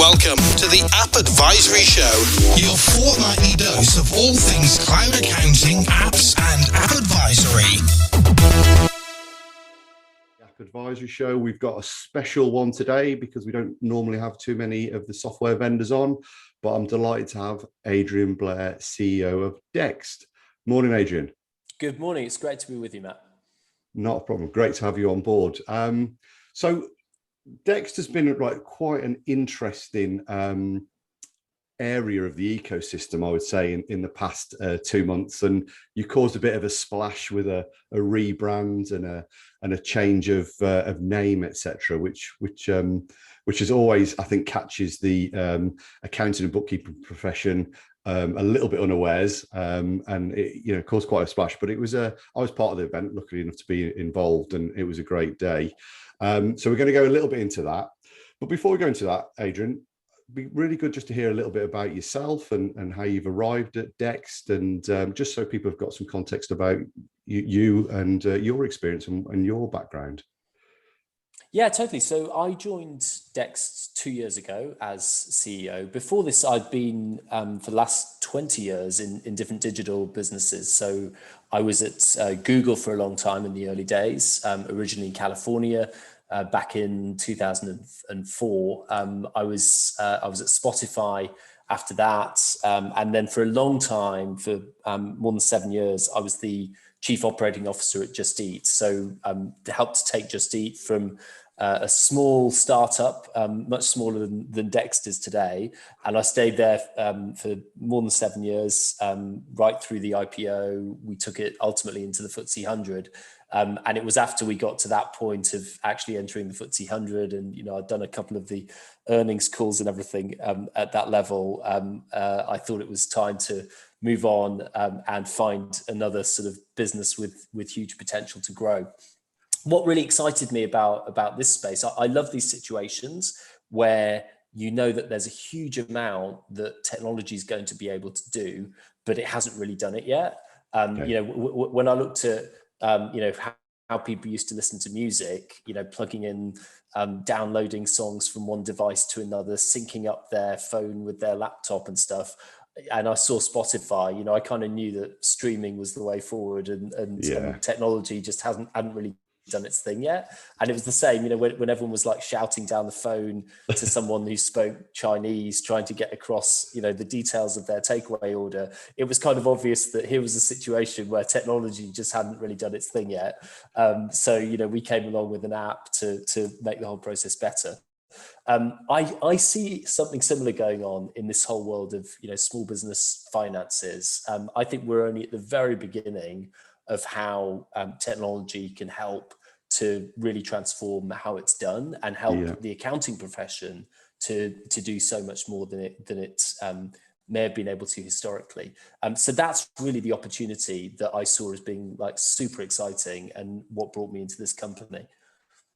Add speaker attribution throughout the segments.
Speaker 1: Welcome to the App Advisory Show, your fortnightly dose of all things cloud accounting, apps, and app advisory.
Speaker 2: App Advisory Show. We've got a special one today because we don't normally have too many of the software vendors on, but I'm delighted to have Adrian Blair, CEO of Dext. Morning, Adrian.
Speaker 3: Good morning. It's great to be with you, Matt.
Speaker 2: Not a problem. Great to have you on board. So Dext has been like quite an interesting area of the ecosystem, I would say, in the past 2 months, and you caused a bit of a splash with a rebrand and a change of name, etc., which is always, I think, catches the accounting and bookkeeping profession a little bit unawares, and it caused quite a splash. But I was part of the event, luckily enough to be involved, and it was a great day. So we're going to go a little bit into that. But before we go into that, Adrian, it'd be really good just to hear a little bit about yourself and how you've arrived at Dext, and just so people have got some context about you and your experience and your background.
Speaker 3: Yeah, totally. So I joined Dext 2 years ago as CEO. Before this, I'd been for the last 20 years in different digital businesses. So I was at Google for a long time in the early days, originally in California. Back in 2004, I was at Spotify after that, and then for a long time, for more than 7 years, I was the Chief Operating Officer at Just Eat. So helped to take Just Eat from a small startup, much smaller than Dext is today, and I stayed there for more than 7 years, right through the IPO. We took it ultimately into the FTSE 100. And it was after we got to that point of actually entering the FTSE 100, and I'd done a couple of the earnings calls and everything at that level. I thought it was time to move on and find another sort of business with huge potential to grow. What really excited me about this space, I love these situations where that there's a huge amount that technology is going to be able to do, but it hasn't really done it yet. Okay. When I looked at how people used to listen to music, plugging in, downloading songs from one device to another, syncing up their phone with their laptop and stuff. And I saw Spotify, I kind of knew that streaming was the way forward, and technology just hadn't really done its thing yet. And it was the same, when everyone was like shouting down the phone to someone who spoke Chinese, trying to get across, the details of their takeaway order. It was kind of obvious that here was a situation where technology just hadn't really done its thing yet. So we came along with an app to make the whole process better. I see something similar going on in this whole world of small business finances. I think we're only at the very beginning of how technology can help to really transform how it's done and help the accounting profession to do so much more than it may have been able to historically. So that's really the opportunity that I saw as being like super exciting and what brought me into this company.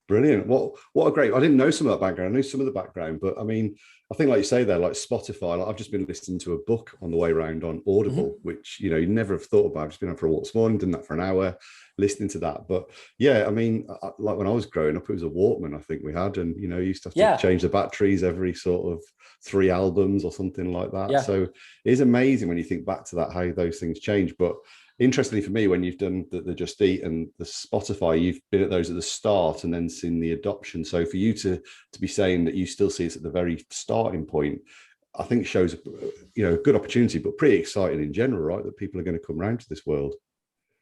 Speaker 2: Brilliant. What a great, I didn't know some of that background. I knew some of the background, but I mean, I think like you say there, like Spotify, I've just been listening to a book on the way around on Audible, which, you never have thought about. I've just been out for a walk this morning, done that for an hour, listening to that. But yeah, I mean, like when I was growing up, it was a Walkman, I think we had, and, you used to have to change the batteries every sort of 3 albums or something like that. Yeah. So it is amazing when you think back to that, how those things change. But interestingly for me, when you've done the Just Eat and the Spotify, you've been at those at the start and then seen the adoption. So for you to be saying that you still see us at the very starting point, I think shows a good opportunity, but pretty exciting in general, right? That people are going to come around to this world.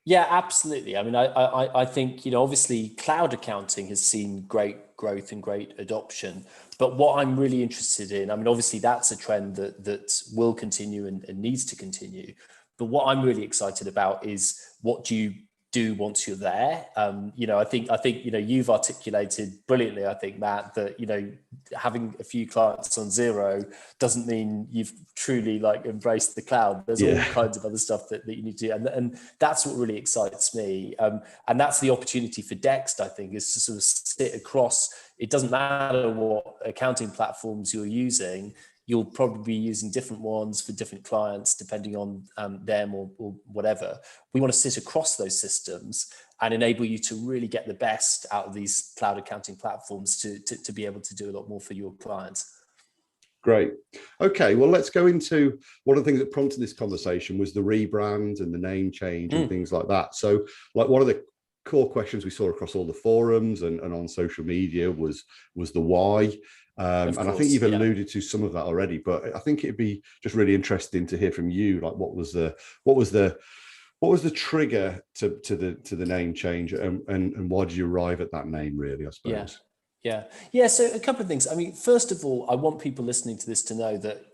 Speaker 3: Yeah, absolutely. I mean, I think, obviously cloud accounting has seen great growth and great adoption. But what I'm really interested in, I mean, obviously that's a trend that will continue and needs to continue. But what I'm really excited about is what do you do once you're there? I think you've articulated brilliantly, I think, Matt, that having a few clients on Xero doesn't mean you've truly like embraced the cloud. There's all kinds of other stuff that you need to do, and that's what really excites me. And that's the opportunity for Dext, I think, is to sort of sit across. It doesn't matter what accounting platforms you're using. You'll probably be using different ones for different clients, depending on them or whatever. We want to sit across those systems and enable you to really get the best out of these cloud accounting platforms to be able to do a lot more for your clients.
Speaker 2: Great. Okay, well, let's go into one of the things that prompted this conversation was the rebrand and the name change and things like that. So, like, one of the core questions we saw across all the forums and on social media was the why. And I think you've alluded to some of that already, but I think it'd be just really interesting to hear from you. Like, what was the trigger to the name change, and why did you arrive at that name, really, I suppose?
Speaker 3: Yeah. So a couple of things. I mean, first of all, I want people listening to this to know that,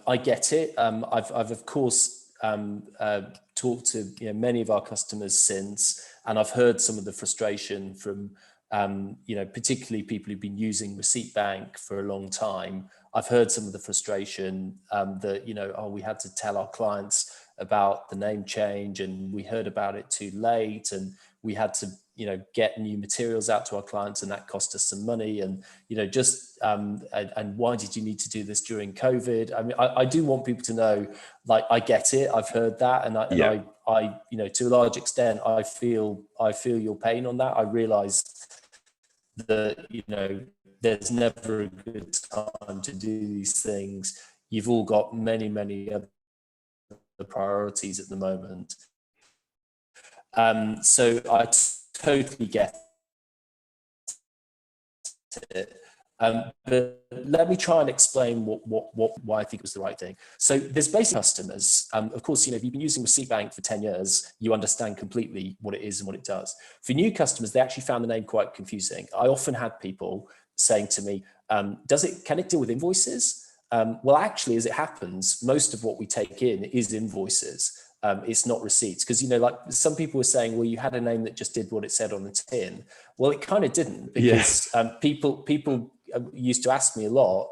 Speaker 3: I get it. I've of course talked to many of our customers since, and I've heard some of the frustration from particularly people who've been using Receipt Bank for a long time. I've heard some of the frustration that we had to tell our clients about the name change, and we heard about it too late, and we had to get new materials out to our clients, and that cost us some money, and and why did you need to do this during COVID? I mean, I do want people to know, like, I get it. I've heard that, and I to a large extent, I feel your pain on that. I realise that there's never a good time to do these things. You've all got many other priorities at the moment. So I totally get it. But let me try and explain why I think it was the right thing. So there's basic customers. Of course, if you've been using Receipt Bank for 10 years, you understand completely what it is and what it does. For new customers, they actually found the name quite confusing. I often had people saying to me, can it deal with invoices? Well, actually, as it happens, most of what we take in is invoices. It's not receipts, because like some people were saying, well, you had a name that just did what it said on the tin. Well, it kind of didn't, because people used to ask me a lot,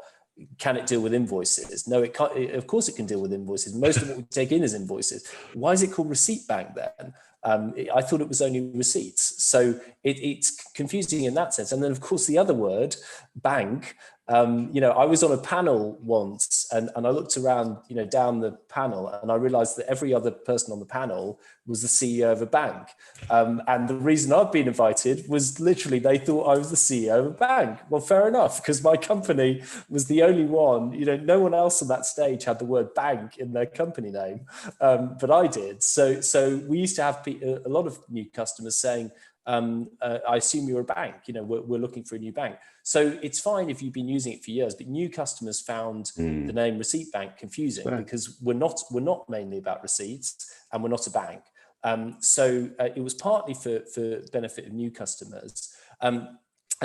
Speaker 3: can it deal with invoices? No, it can't. Of course it can deal with invoices. Most of what we take in is invoices. Why is it called Receipt Bank then? I thought it was only receipts. So it's confusing in that sense. And then, of course, the other word, bank, I was on a panel once, and I looked around, down the panel, and I realized that every other person on the panel was the CEO of a bank. And the reason I'd been invited was literally they thought I was the CEO of a bank. Well, fair enough, because my company was the only one, no one else on that stage had the word bank in their company name, but I did. So we used to have a lot of new customers saying, I assume you're a bank, we're looking for a new bank. So it's fine if you've been using it for years, but new customers found the name Receipt Bank confusing, because we're not mainly about receipts, and we're not a bank. So it was partly for benefit of new customers. And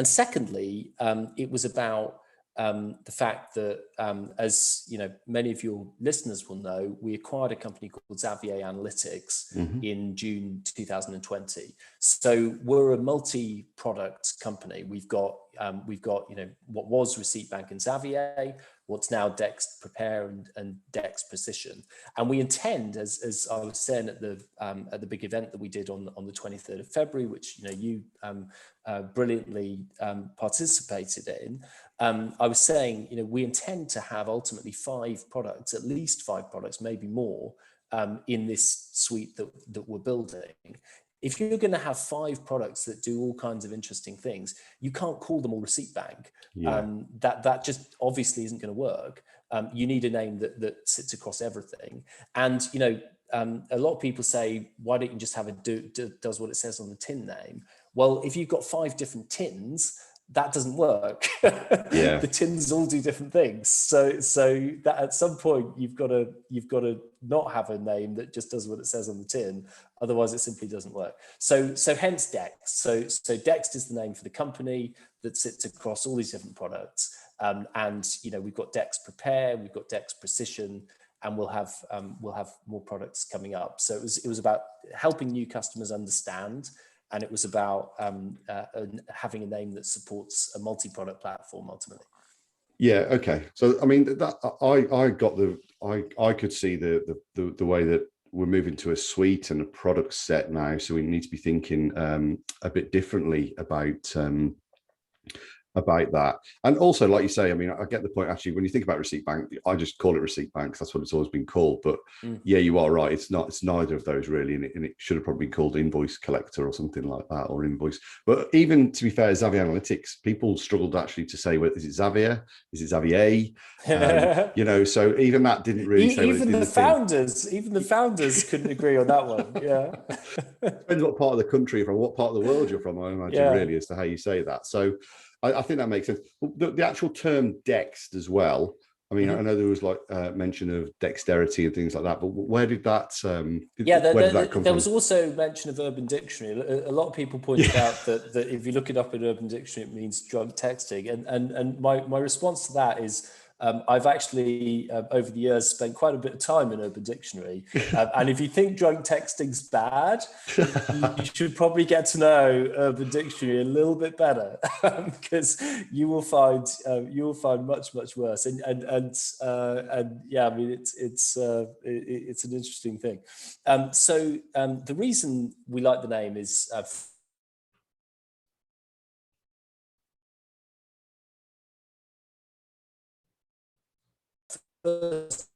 Speaker 3: secondly, it was about the fact that, as many of your listeners will know, we acquired a company called Xavier Analytics in June 2020. So we're a multi-product company. We've got what was Receipt Bank and Xavier, what's now Dext Prepare and Dext Precision, and we intend, as I was saying at the big event that we did on the 23rd of February, which you brilliantly participated in. I was saying, we intend to have ultimately 5 products, at least 5 products, maybe more, in this suite that we're building. If you're going to have 5 products that do all kinds of interesting things, you can't call them all Receipt Bank. That just obviously isn't going to work. You need a name that sits across everything. And a lot of people say, why don't you just have does what it says on the tin name? Well, if you've got 5 different tins, that doesn't work. The tins all do different things. So that at some point you've got to not have a name that just does what it says on the tin. Otherwise, it simply doesn't work. So hence Dext. So Dext is the name for the company that sits across all these different products. And we've got Dext Prepare, we've got Dext Precision, and we'll have more products coming up. So it was about helping new customers understand. And it was about having a name that supports a multi-product platform ultimately.
Speaker 2: Yeah. Okay. So I mean, I could see the way that we're moving to a suite and a product set now. So we need to be thinking a bit differently about about that. And also, like you say, I mean, I get the point. Actually, when you think about Receipt Bank, I just call it Receipt Bank. That's what it's always been called. But yeah, you are right. It's not. It's neither of those really, and it should have probably been called Invoice Collector or something like that, or Invoice. But even to be fair, Xavier Analytics, people struggled actually to say, well, is it Xavier? Is it Xavier? You know, so even that didn't really say.
Speaker 3: Even the founders couldn't agree on that one. Yeah.
Speaker 2: Depends what part of the country you're from, what part of the world you're from, I imagine, really, as to how you say that. So I think that makes sense. The actual term Dext as well. I mean, I know there was like mention of dexterity and things like that, but where did that come from?
Speaker 3: There was also mention of Urban Dictionary. A lot of people pointed out that if you look it up in Urban Dictionary, it means drunk texting. And my response to that is, I've actually, over the years, spent quite a bit of time in Urban Dictionary. And if you think drunk texting's bad, you should probably get to know Urban Dictionary a little bit better, because you will find much worse. And yeah, I mean, it's an interesting thing. So the reason we like the name is first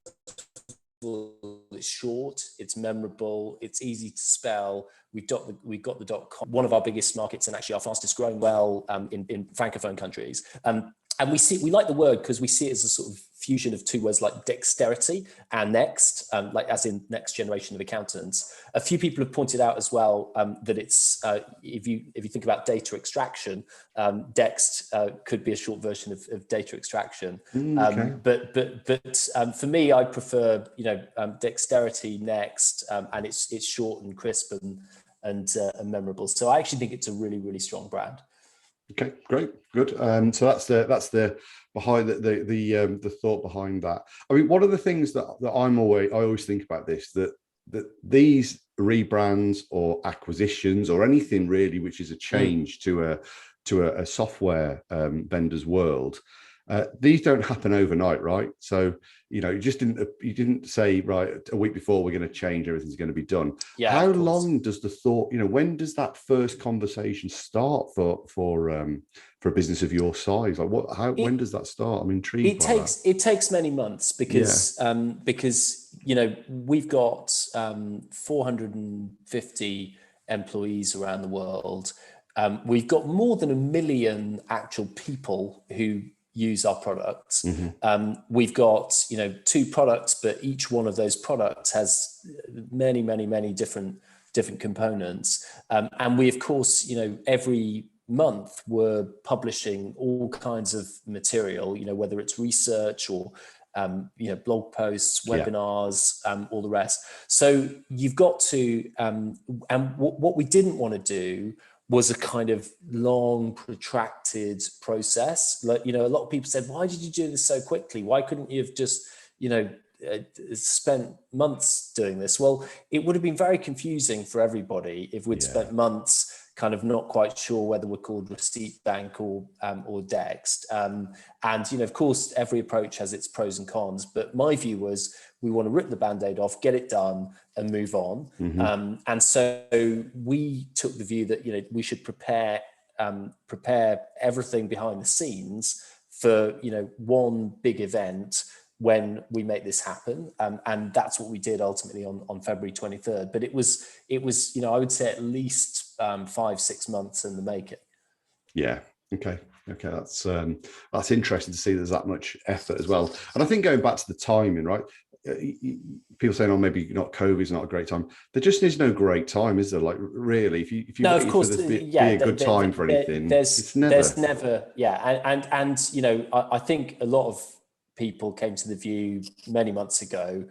Speaker 3: of all, it's short, it's memorable, it's easy to spell. We've got the .com, one of our biggest markets and actually our fastest growing in Francophone countries. And we like the word because we see it as a sort of fusion of two words like dexterity and next, like as in next generation of accountants. A few people have pointed out as well that it's if you think about data extraction, Dext could be a short version of data extraction.
Speaker 2: Okay.
Speaker 3: But for me, I prefer dexterity next, and it's short and crisp and memorable. So I actually think it's a really strong brand.
Speaker 2: Okay, great, good. So that's the behind the thought behind that. I mean, one of the things that I always think about this, that these rebrands or acquisitions or anything really which is a change to a software vendor's world, these don't happen overnight, right? So you didn't say, right, a week before we're going to change, everything's going to be done. Yeah. How long does the thought, when does that first conversation start for a business of your size? Like when does that start? I'm intrigued.
Speaker 3: It takes many months because we've got 450 employees around the world. We've got more than 1 million actual people who use our products. We've got 2 products, but each one of those products has many different components. And we, of course, every month we're publishing all kinds of material, whether it's research or blog posts, webinars, all the rest. So you've got to, and what we didn't want to do was a kind of long, protracted process. Like, a lot of people said, why did you do this so quickly? Why couldn't you have just, spent months doing this? Well, it would have been very confusing for everybody if we'd spent months kind of not quite sure whether we're called Receipt Bank or Dext. And, of course, every approach has its pros and cons. But my view was we want to rip the Band-Aid off, get it done and move on. And so we took the view that, we should prepare everything behind the scenes for, one big event when we make this happen. And that's what we did ultimately on February 23rd. But it was, I would say at least 5-6 months in the making.
Speaker 2: Yeah. Okay. That's interesting to see there's that much effort as well. And I think going back to the timing, right? People saying, oh, maybe not, COVID's not a great time. There just is no great time, is there? Like, really, if you
Speaker 3: no, of course,
Speaker 2: be a good time for anything,
Speaker 3: there's never, and I think a lot of people came to the view many months ago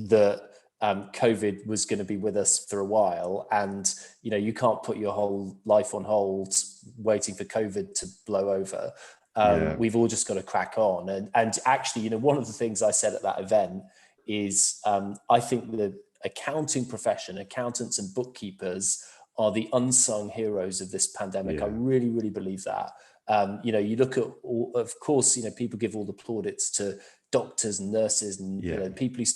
Speaker 3: that COVID was going to be with us for a while, and you can't put your whole life on hold waiting for COVID to blow over. We've all just got to crack on. And actually, one of the things I said at that event is I think the accounting profession, accountants and bookkeepers, are the unsung heroes of this pandemic. I really believe that. You look at all, of course, people give all the plaudits to doctors and nurses and people who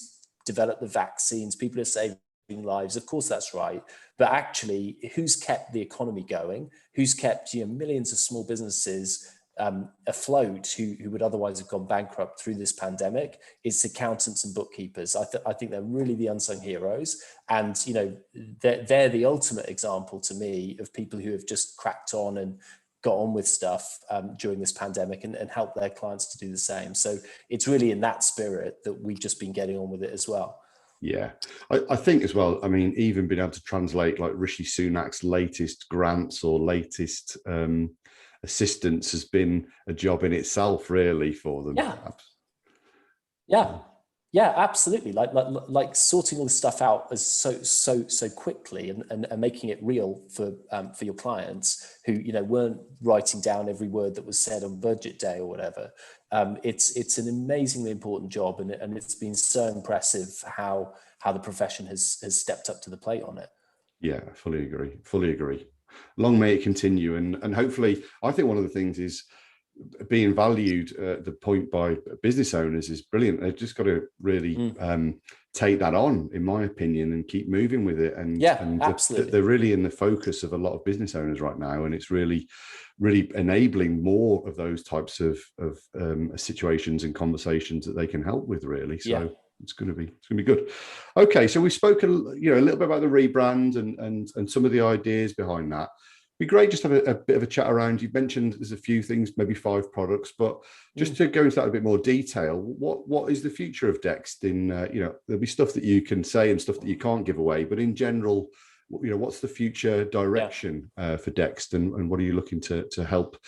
Speaker 3: develop the vaccines, people who are saving lives. Of course, that's right. But actually, who's kept the economy going? Who's kept millions of small businesses afloat who would otherwise have gone bankrupt through this pandemic. It's accountants and bookkeepers. I think they're really the unsung heroes, and they're the ultimate example to me of people who have just cracked on and got on with stuff during this pandemic and helped their clients to do the same. So it's really in that spirit that we've just been getting on with it as well.
Speaker 2: Yeah, I think as well, I mean, even being able to translate like Rishi Sunak's latest grants or latest assistance has been a job in itself, really, for them.
Speaker 3: Yeah, absolutely. Like sorting all this stuff out as so quickly and making it real for your clients who weren't writing down every word that was said on budget day or whatever. It's an amazingly important job, and it's been so impressive how the profession has stepped up to the plate on it.
Speaker 2: Yeah, fully agree. Long may it continue, and hopefully, I think one of the things is being valued the point by business owners is brilliant. They've just got to really take that on, in my opinion, and keep moving with it. And
Speaker 3: absolutely,
Speaker 2: they're really in the focus of a lot of business owners right now, and it's really enabling more of those types of situations and conversations that they can help with, really. So it's going to be good. Okay, so we spoke a little bit about the rebrand and some of the ideas behind that. Be great just to have a bit of a chat around. You mentioned there's a few things, maybe 5 products, but just to go into that in a bit more detail, what is the future of Dext? There'll be stuff that you can say and stuff that you can't give away, but in general, what's the future direction for Dext, and what are you looking to help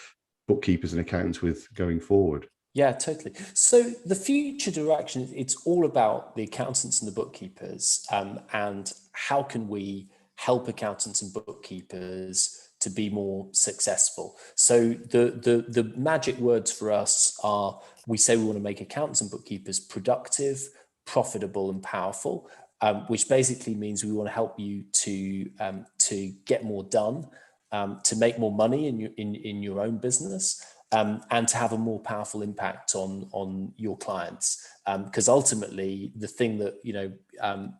Speaker 2: bookkeepers and accountants with going forward?
Speaker 3: Yeah, totally. So the future direction, it's all about the accountants and the bookkeepers, and how can we help accountants and bookkeepers to be more successful. So the magic words for us are, we say we want to make accountants and bookkeepers productive, profitable, and powerful, which basically means we want to help you to get more done, to make more money in your own business, and to have a more powerful impact on your clients. Because ultimately, the thing that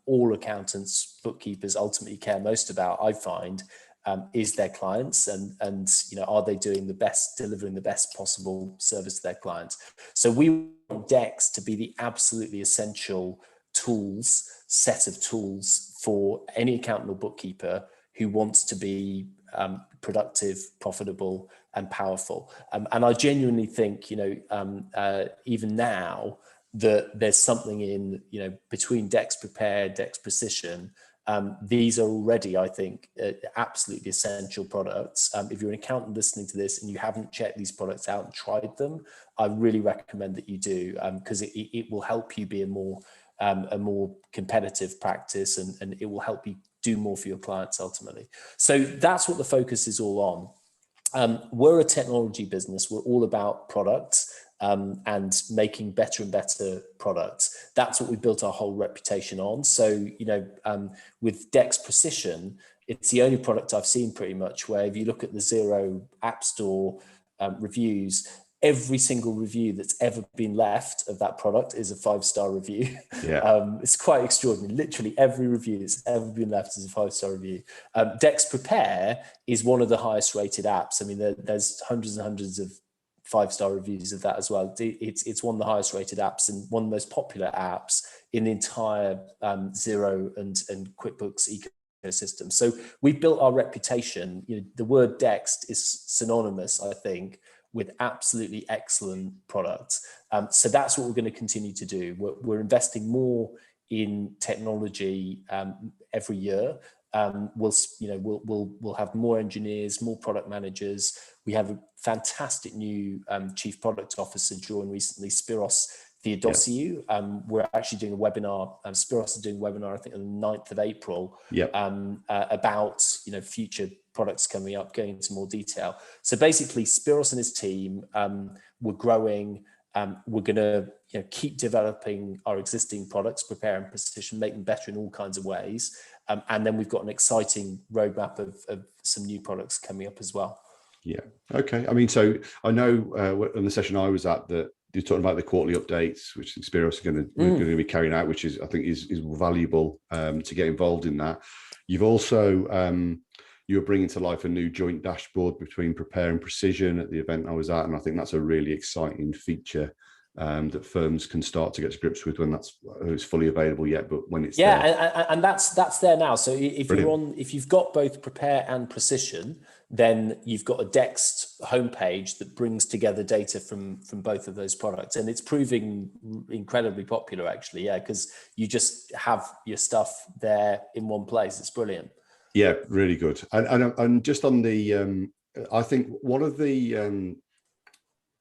Speaker 3: all accountants, bookkeepers ultimately care most about, I find, is their clients, and are they delivering the best possible service to their clients. So we want Dext to be the absolutely essential set of tools for any accountant or bookkeeper who wants to be productive, profitable, and powerful. And I genuinely think, even now, that there's something in, between Dext Prepare, Dext Precision. These are already, I think, absolutely essential products. If you're an accountant listening to this and you haven't checked these products out and tried them, I really recommend that you do, because it will help you be a more competitive practice, and it will help you do more for your clients ultimately. So that's what the focus is all on. We're a technology business. We're all about products, and making better and better products. That's what we built our whole reputation on. So, with Dext Precision, it's the only product I've seen pretty much where, if you look at the Xero App Store reviews, every single review that's ever been left of that product is a 5-star review. It's quite extraordinary. Literally every review that's ever been left is a 5-star review. Dext Prepare is one of the highest rated apps. I mean, there's hundreds and hundreds of 5-star reviews of that as well. It's one of the highest rated apps and one of the most popular apps in the entire Xero and QuickBooks ecosystem. So we built our reputation. The word Dext is synonymous, I think, with absolutely excellent products. So that's what we're going to continue to do. We're investing more in technology every year. We'll have more engineers, more product managers. We have a fantastic new chief product officer joined recently, Spiros Theodosiou. We're actually doing a webinar. Spiros is doing a webinar, I think, on the 9th of April about future products coming up, going into more detail. So basically, Spiros and his team, we're growing. We're going to keep developing our existing products, Prepare and Precision, make them better in all kinds of ways. And then we've got an exciting roadmap of some new products coming up as well.
Speaker 2: Yeah. Okay. I mean, so I know in the session I was at that you're talking about the quarterly updates, which Spiros are going to be carrying out, which I think is valuable to get involved in that. You've also you were bringing to life a new joint dashboard between Prepare and Precision at the event I was at, and I think that's a really exciting feature that firms can start to get to grips with when it's fully available yet, but when it's there.
Speaker 3: And that's there now. So if you've got both Prepare and Precision, then you've got a Dext homepage that brings together data from both of those products, and it's proving incredibly popular, actually. Yeah, because you just have your stuff there in one place. It's brilliant.
Speaker 2: Yeah, really good. And just on the, I think one of the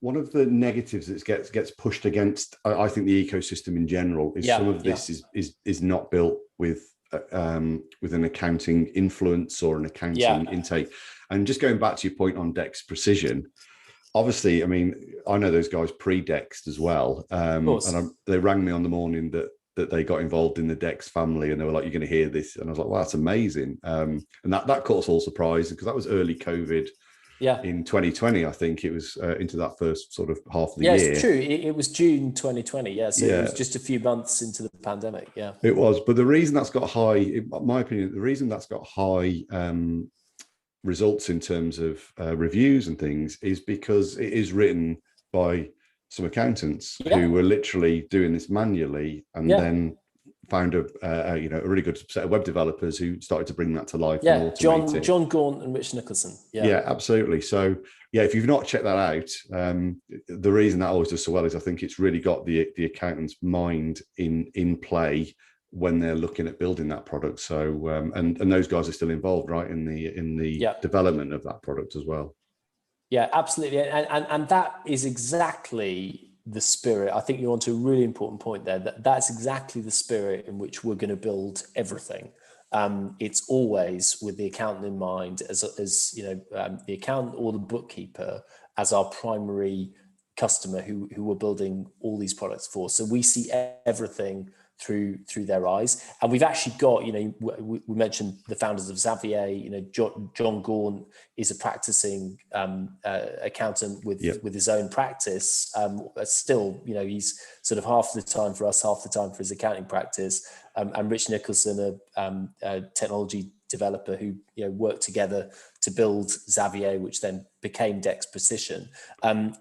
Speaker 2: negatives that gets pushed against, I think the ecosystem in general is some of this is not built with an accounting influence or an accounting intake. And just going back to your point on Dext Precision, obviously, I mean, I know those guys pre-Dext as well, and they rang me on the morning that they got involved in the Dext family, and they were like, "You're going to hear this," and I was like, "Wow, that's amazing!" And that caught us all surprised, because that was early COVID. Yeah, in 2020, I think it was into that first sort of half of the year.
Speaker 3: Yeah, it's true. It was June 2020. Yeah, so it was just a few months into the pandemic. Yeah,
Speaker 2: it was. But the reason that's got high, in my opinion, the reason that's got high results in terms of reviews and things is because it is written by some accountants who were literally doing this manually, and then found a really good set of web developers who started to bring that to life.
Speaker 3: Yeah, John Gaunt and Rich Nicholson.
Speaker 2: Yeah, absolutely. So yeah, if you've not checked that out, the reason that always does so well is I think it's really got the accountant's mind in play when they're looking at building that product. So and those guys are still involved, right, in the development of that product as well.
Speaker 3: Yeah, absolutely. And that is exactly the spirit. I think you're onto a really important point there. That's exactly the spirit in which we're going to build everything. It's always with the accountant in mind, as the accountant or the bookkeeper as our primary customer who we're building all these products for. So we see everything through their eyes. And we've actually got, we mentioned the founders of Xavier. John Gaunt is a practicing accountant with his own practice. Still, he's sort of half the time for us, half the time for his accounting practice. And Rich Nicholson, a technology developer who worked together to build Xavier, which then became Dext Precision.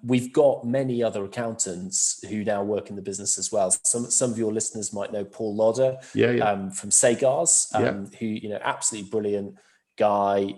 Speaker 3: We've got many other accountants who now work in the business as well. Some of your listeners might know Paul Lodder from Sagars, who absolutely brilliant guy,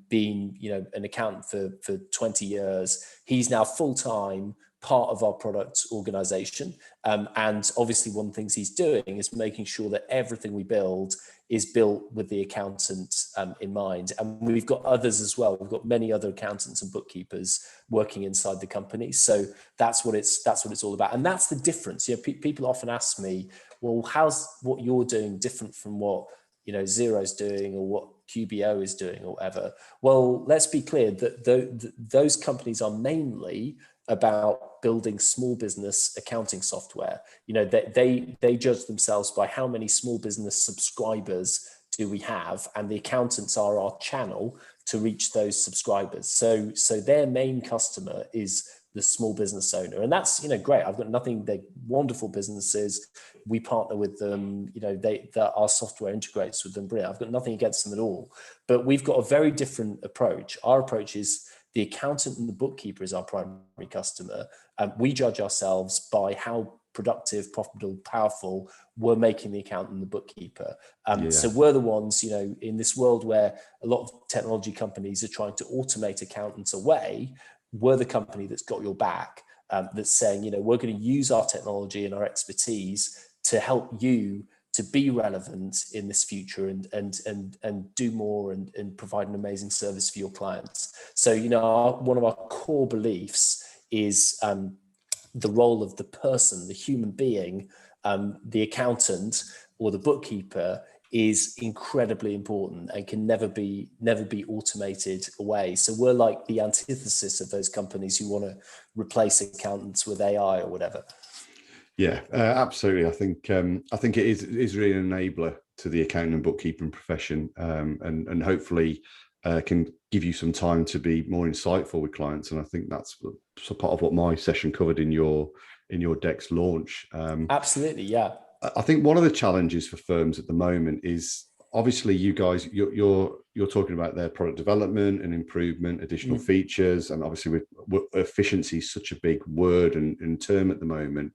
Speaker 3: been an accountant for 20 years. He's now full-time part of our product organization, and obviously one of the things he's doing is making sure that everything we build is built with the accountant in mind. And we've got others as well. We've got many other accountants and bookkeepers working inside the company. So that's what it's all about. And that's the difference. People often ask me, well, how's what you're doing different from what Xero's doing or what QBO is doing or whatever? Well, let's be clear that those companies are mainly about building small business accounting software. They judge themselves by how many small business subscribers do we have, and the accountants are our channel to reach those subscribers. So their main customer is the small business owner, and that's great. I've got nothing. They're wonderful businesses. We partner with them. Our software integrates with them. Brilliant. I've got nothing against them at all. But we've got a very different approach. Our approach is the accountant and the bookkeeper is our primary customer. We judge ourselves by how productive, profitable, powerful we're making the accountant and the bookkeeper. So we're the ones, in this world where a lot of technology companies are trying to automate accountants away, we're the company that's got your back, that's saying, we're going to use our technology and our expertise to help you to be relevant in this future and do more and provide an amazing service for your clients. So, one of our core beliefs is the role of the person, the human being, the accountant or the bookkeeper is incredibly important and can never be automated away. So we're like the antithesis of those companies who want to replace accountants with AI or whatever.
Speaker 2: Yeah, absolutely. I think it is really an enabler to the accounting and bookkeeping profession, and hopefully can give you some time to be more insightful with clients. And I think that's part of what my session covered in your Dext launch.
Speaker 3: Absolutely, yeah.
Speaker 2: I think one of the challenges for firms at the moment is obviously you guys, you're talking about their product development and improvement, additional features, and obviously with efficiency is such a big word and term at the moment.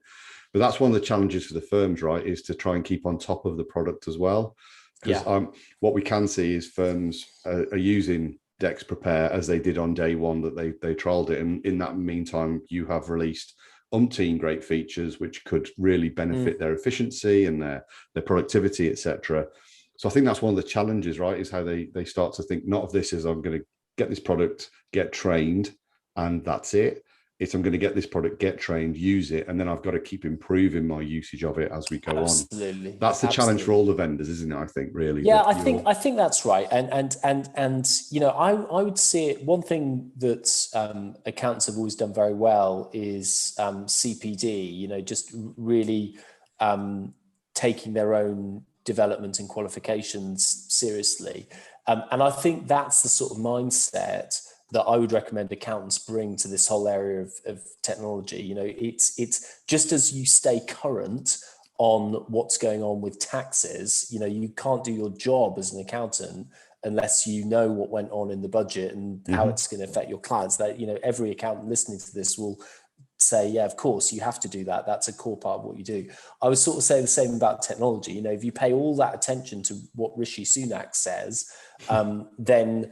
Speaker 2: But that's one of the challenges for the firms, right, is to try and keep on top of the product as well. Because what we can see is firms are using Dext Prepare as they did on day one that they trialed it. And in that meantime, you have released umpteen great features which could really benefit their efficiency and their productivity, etc. So I think that's one of the challenges, right, is how they start to think not of this as I'm going to get this product, get trained, and that's it. It's I'm going to get this product, get trained, use it, and then I've got to keep improving my usage of it as we go on. That's the challenge for all the vendors, isn't it? I think really.
Speaker 3: Yeah, I think that's right. And you know, I would see it. One thing that accountants have always done very well is CPD. You know, just really taking their own development and qualifications seriously. And I think that's the sort of mindset that I would recommend accountants bring to this whole area of technology. You know, it's just as you stay current on what's going on with taxes, you know, you can't do your job as an accountant unless you know what went on in the budget and how it's going to affect your clients. That, you know, every accountant listening to this will say, yeah, of course, you have to do that. That's a core part of what you do. I would sort of say the same about technology. You know, if you pay all that attention to what Rishi Sunak says, then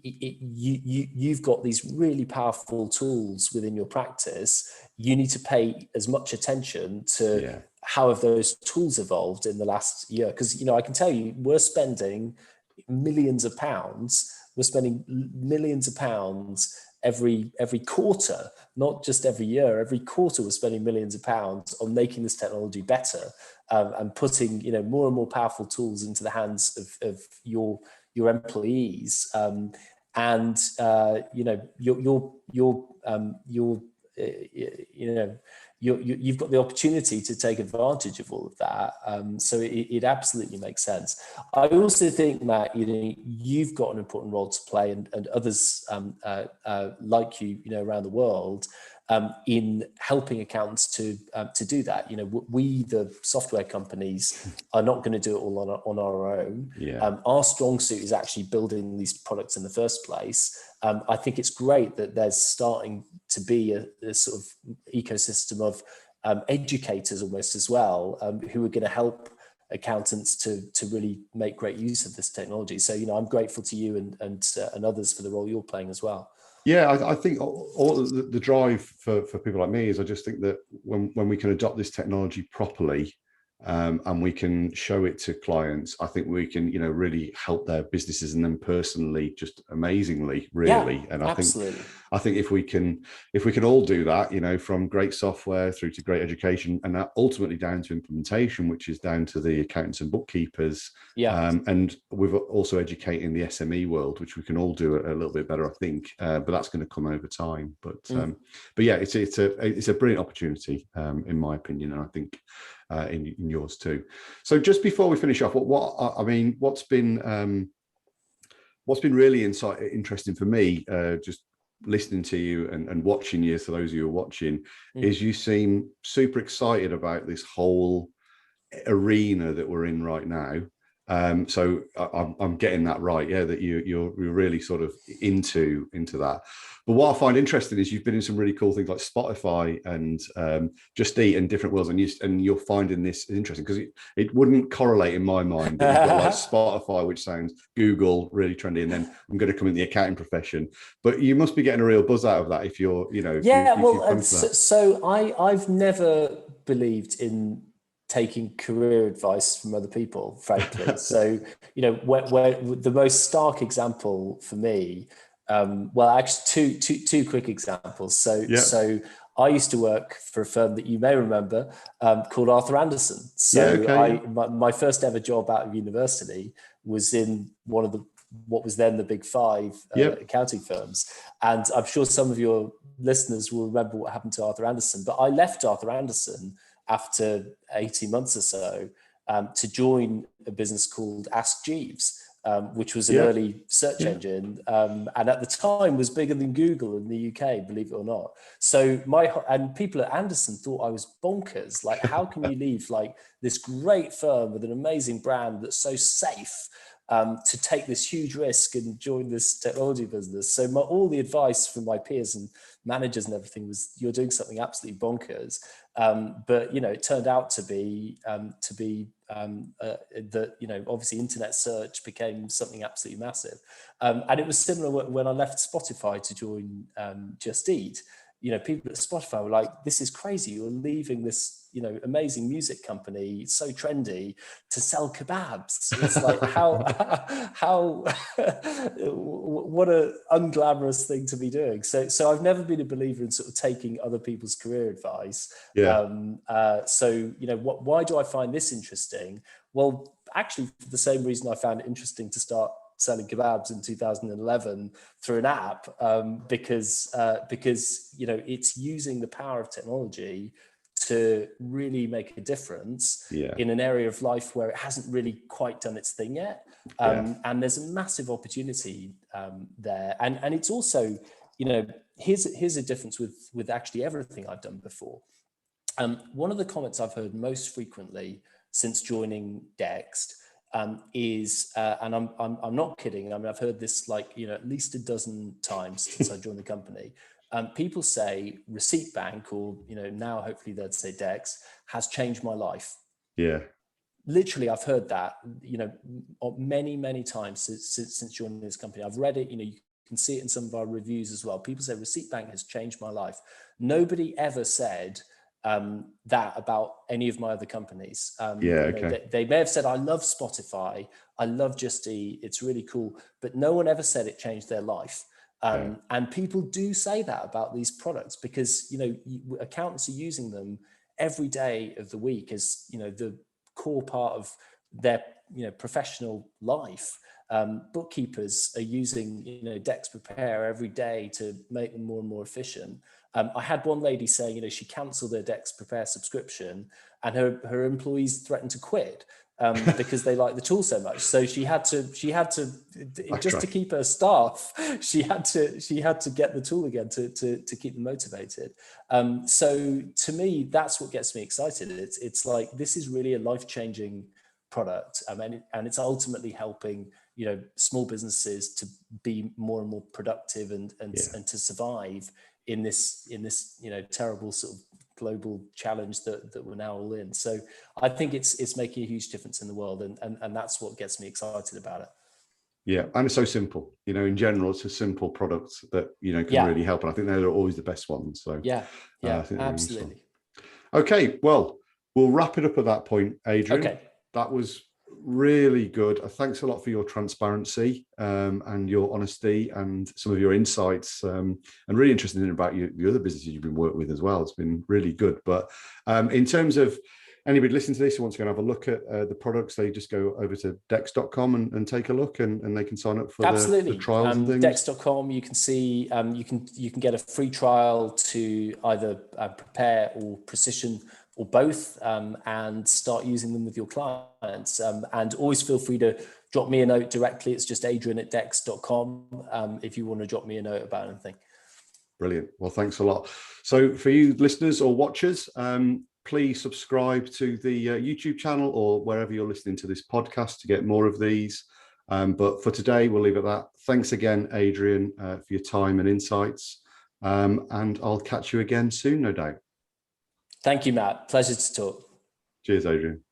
Speaker 3: you've got these really powerful tools within your practice. You need to pay as much attention to how have those tools evolved in the last year. Because, you know, I can tell you, we're spending millions of pounds. We're spending millions of pounds every quarter, not just every year. Every quarter, we're spending millions of pounds on making this technology better and putting, you know, more and more powerful tools into the hands of your employees, and you know, you've got the opportunity to take advantage of all of that. So it absolutely makes sense. I also think, Matt, you know, you've got an important role to play, and others like you know, around the world, in helping accountants to do that. You know, we, the software companies, are not going to do it all on our own. Our strong suit is actually building these products in the first place. I think it's great that there's starting to be a sort of ecosystem of educators almost as well, who are going to help accountants to really make great use of this technology. So, you know, I'm grateful to you and others for the role you're playing as well.
Speaker 2: Yeah, I think all the drive for people like me is I just think that when we can adopt this technology properly, and we can show it to clients, I think we can, you know, really help their businesses and them personally just amazingly, really. And I think if we can all do that, you know, from great software through to great education, and ultimately down to implementation, which is down to the accountants and bookkeepers. And we're also educating the SME world, which we can all do a little bit better, I think. But that's going to come over time. But yeah, it's a brilliant opportunity, in my opinion, and I think in yours too. So just before we finish off, what's been really interesting for me, just listening to you and watching you, so those of you who are watching, is you seem super excited about this whole arena that we're in right now. So I'm getting that right, yeah, that you're really sort of into that. But what I find interesting is you've been in some really cool things like Spotify and Just Eat and different worlds, and you're finding this interesting because it wouldn't correlate in my mind that you've got like Spotify, which sounds Google, really trendy, and then I'm going to come in the accounting profession. But you must be getting a real buzz out of that if you're, you know.
Speaker 3: So I've never believed in taking career advice from other people, frankly. So, you know, where the most stark example for me, well, actually two quick examples. So I used to work for a firm that you may remember, called Arthur Andersen. So my first ever job out of university was in one of what was then the big five accounting firms. And I'm sure some of your listeners will remember what happened to Arthur Andersen, but I left Arthur Andersen after 18 months or so, to join a business called Ask Jeeves, which was an early search engine, and at the time was bigger than Google in the UK, believe it or not. So and people at Anderson thought I was bonkers. Like, how can you leave like this great firm with an amazing brand that's so safe to take this huge risk and join this technology business? So all the advice from my peers and managers and everything was, you're doing something absolutely bonkers. But it turned out to be that obviously internet search became something absolutely massive, and it was similar when I left Spotify to join Just Eat. People at Spotify were like, "This is crazy! You're leaving this amazing music company, so trendy, to sell kebabs." It's like how what a unglamorous thing to be doing. So I've never been a believer in sort of taking other people's career advice. Why do I find this interesting? Well, actually, for the same reason I found it interesting to start selling kebabs in 2011 through an app, because it's using the power of technology to really make a difference in an area of life where it hasn't really quite done its thing yet. And there's a massive opportunity there. And it's also, here's a difference with actually everything I've done before. One of the comments I've heard most frequently since joining Dext is, and I'm not kidding, I mean, I've heard this at least a dozen times since I joined the company. People say Receipt Bank, or now hopefully they'd say Dext, has changed my life. Literally, I've heard that many times since joining this company. I've read it. You can see it in some of our reviews as well. People say Receipt Bank has changed my life. Nobody ever said that about any of my other companies. They may have said, I love Spotify, I love Just Eat, it's really cool, but no one ever said it changed their life. And people do say that about these products because accountants are using them every day of the week as the core part of their professional life. Bookkeepers are using Dext Prepare every day to make them more and more efficient. I had one lady saying she cancelled her Dext Prepare subscription, and her employees threatened to quit because they like the tool so much. So she had to just to keep her staff, she had to get the tool again to keep them motivated. So to me, that's what gets me excited. It's like, this is really a life-changing product, and it's ultimately helping small businesses to be more and more productive and to survive in this terrible sort of global challenge that we're now all in. So I think it's making a huge difference in the world, and that's what gets me excited about it.
Speaker 2: Yeah, and it's so simple. In general, it's a simple product that can really help, and I think they're always the best ones. So I think absolutely. Okay, well, we'll wrap it up at that point, Adrian.
Speaker 3: Okay,
Speaker 2: that was really good. Thanks a lot for your transparency and your honesty and some of your insights, and really interested in about the other businesses you've been working with as well. It's been really good. But in terms of anybody listening to this who wants to go and have a look at the products, they just go over to dext.com and take a look, and they can sign up for the trials and things.
Speaker 3: Dext.com, you can see, you can get a free trial to either Prepare or Precision or both, and start using them with your clients. And always feel free to drop me a note directly. It's just adrian@dext.com if you want to drop me a note about anything.
Speaker 2: Brilliant. Well, thanks a lot. So for you listeners or watchers, please subscribe to the YouTube channel or wherever you're listening to this podcast to get more of these. But for today, we'll leave it at that. Thanks again, Adrian, for your time and insights. And I'll catch you again soon, no doubt.
Speaker 3: Thank you, Matt. Pleasure to talk.
Speaker 2: Cheers, Adrian.